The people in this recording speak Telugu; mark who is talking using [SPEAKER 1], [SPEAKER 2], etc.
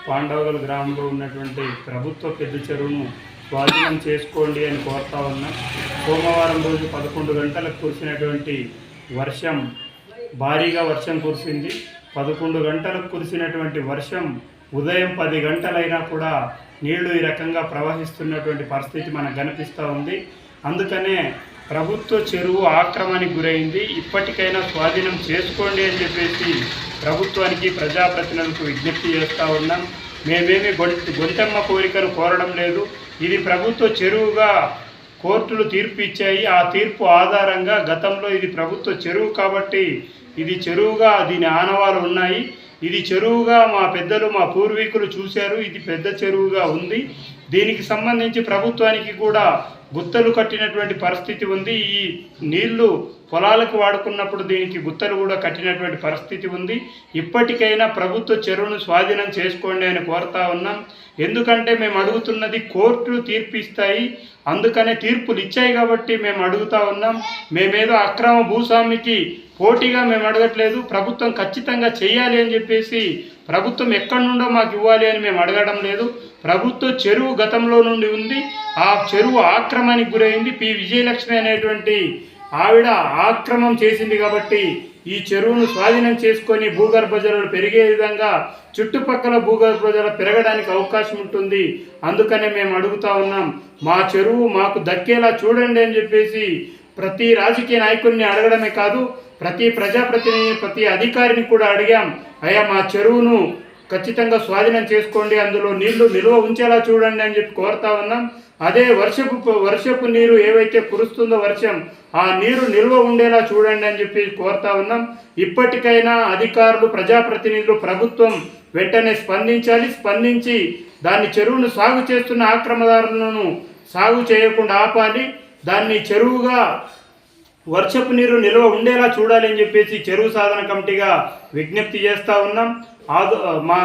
[SPEAKER 1] పాండవగల్ గ్రామంలో ఉన్నటువంటి ప్రభుత్వ పెద్ద చెరువును స్వాధీనం చేసుకోండి అని కోరుతా ఉన్నాం. సోమవారం రోజు 11 గంటలకు కురిసినటువంటి వర్షం, భారీగా వర్షం కురిసింది. 11 గంటలకు కురిసినటువంటి వర్షం ఉదయం 10 గంటలైనా కూడా నీళ్లు ఈ రకంగా ప్రవహిస్తున్నటువంటి పరిస్థితి మనకు కనిపిస్తూ ఉంది. అందుకనే ప్రభుత్వ చెరువు ఆక్రమణకు గురైంది. ఇప్పటికైనా స్వాధీనం చేసుకోండి అని చెప్పేసి ప్రభుత్వానికి, ప్రజాప్రతినిధులకు విజ్ఞప్తి చేస్తూ ఉన్నాం. మేమేమి గొంతెమ్మ కోరికను కోరడం లేదు. ఇది ప్రభుత్వ చెరువుగా కోర్టులు తీర్పు ఇచ్చాయి. ఆ తీర్పు ఆధారంగా గతంలో ఇది ప్రభుత్వ చెరువు కాబట్టి ఇది చెరువుగా దీని ఆనవాలు ఉన్నాయి. ఇది చెరువుగా మా పెద్దలు, మా పూర్వీకులు చూశారు. ఇది పెద్ద చెరువుగా ఉంది. దీనికి సంబంధించి ప్రభుత్వానికి కూడా గుత్తలు కట్టినటువంటి పరిస్థితి ఉంది. ఈ నీళ్లు పొలాలకు వాడుకున్నప్పుడు దీనికి గుత్తలు కూడా కట్టినటువంటి పరిస్థితి ఉంది. ఇప్పటికైనా ప్రభుత్వ చెరువును స్వాధీనం చేసుకోండి అని కోరుతా ఉన్నాం. ఎందుకంటే మేము అడుగుతున్నది కోర్టులు తీర్పు ఇస్తాయి, అందుకనే తీర్పులు ఇచ్చాయి కాబట్టి మేము అడుగుతా ఉన్నాం. మేమేదో అక్రమ భూస్వామికి పోటీగా మేము అడగట్లేదు. ప్రభుత్వం ఖచ్చితంగా చేయాలి అని చెప్పేసి, ప్రభుత్వం ఎక్కడి నుండో మాకు ఇవ్వాలి అని మేము అడగడం లేదు. ప్రభుత్వ చెరువు గతంలో నుండి ఉంది. ఆ చెరువు ఆక్రమణకు గురైంది. పి విజయలక్ష్మి అనేటువంటి ఆవిడ ఆక్రమం చేసింది కాబట్టి ఈ చెరువును స్వాధీనం చేసుకొని భూగర్భ జలాలు పెరిగే విధంగా చుట్టుపక్కల భూగర్భ జలాలు పెరగడానికి అవకాశం ఉంటుంది. అందుకనే మేము అడుగుతా ఉన్నాం, మా చెరువు మాకు దక్కేలా చూడండి అని చెప్పేసి ప్రతి రాజకీయ నాయకుడిని అడగడమే కాదు, ప్రతి ప్రజాప్రతినిధి, ప్రతి అధికారిని కూడా అడిగాం. అయ్యా, మా చెరువును ఖచ్చితంగా స్వాధీనం చేసుకోండి, అందులో నీళ్లు నిల్వ ఉంచేలా చూడండి అని చెప్పి కోరుతా ఉన్నాం. అదే వర్షపు నీరు ఏవైతే కురుస్తుందో వర్షం, ఆ నీరు నిల్వ ఉండేలా చూడండి అని చెప్పి కోరుతా ఉన్నాం. ఇప్పటికైనా అధికారులు, ప్రజాప్రతినిధులు, ప్రభుత్వం వెంటనే స్పందించాలి. స్పందించి దాన్ని చెరువును సాగు చేస్తున్న ఆక్రమదారులను సాగు చేయకుండా ఆపాలి. దాన్ని చెరువుగా వర్షపు నీరు నిల్వ ఉండేలా చూడాలి అని చెప్పేసి చెరువు సాధన కమిటీగా విజ్ఞప్తి చేస్తూ ఉన్నాం. మా